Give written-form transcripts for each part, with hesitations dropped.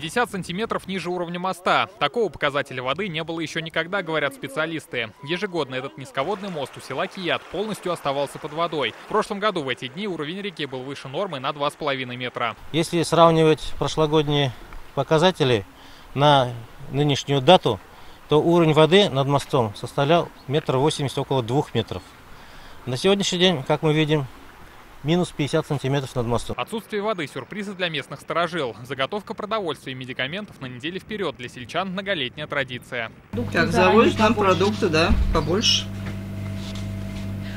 50 сантиметров ниже уровня моста. Такого показателя воды не было еще никогда, говорят специалисты. Ежегодно этот низководный мост у села Кият полностью оставался под водой. В прошлом году в эти дни уровень реки был выше нормы на 2,5 метра. Если сравнивать прошлогодние показатели на нынешнюю дату, то уровень воды над мостом составлял 1,80 м, около 2 метров. На сегодняшний день, как мы видим, минус 50 сантиметров над мостом. Отсутствие воды – сюрпризы для местных старожил. Заготовка продовольствия и медикаментов на неделю вперед для сельчан – многолетняя традиция. Как завозят нам продукты, да, побольше.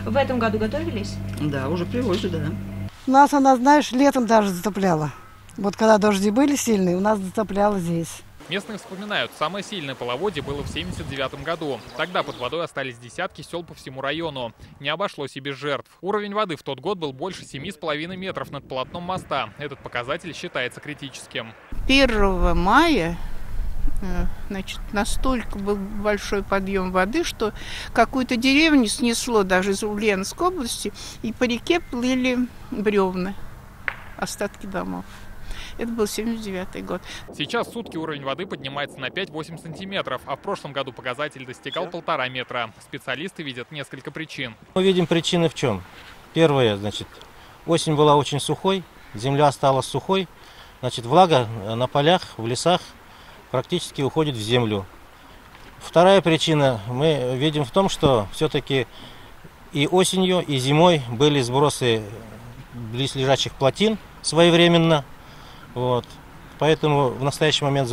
В этом году готовились? Да, уже привозят, да. Нас она, знаешь, летом даже затопляла. Вот когда дожди были сильные, у нас затопляло здесь. Местные вспоминают, самое сильное половодье было в 1979 году. Тогда под водой остались десятки сел по всему району. Не обошлось и без жертв. Уровень воды в тот год был больше 7,5 метров над полотном моста. Этот показатель считается критическим. 1 мая, значит, настолько был большой подъем воды, что какую-то деревню снесло даже из Ульяновской области, и по реке плыли бревна, остатки домов. Это был 1979 год. Сейчас в сутки уровень воды поднимается на 5-8 сантиметров, а в прошлом году показатель достигал 1,5 метра. Специалисты видят несколько причин. Мы видим причины в чем. Первое, значит, осень была очень сухой, земля стала сухой, значит, влага на полях, в лесах практически уходит в землю. Вторая причина мы видим в том, что все-таки и осенью, и зимой были сбросы близлежащих плотин своевременно. Вот. Поэтому в настоящий момент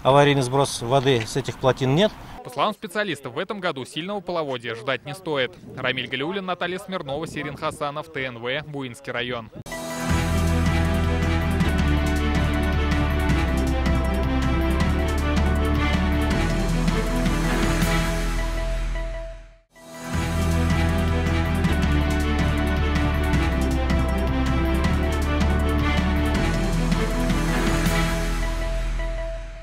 аварийный сброс воды с этих плотин нет. По словам специалистов, в этом году сильного половодья ждать не стоит. Рамиль Галиуллин, Наталья Смирнова, Сирин Хасанов, ТНВ, Буинский район.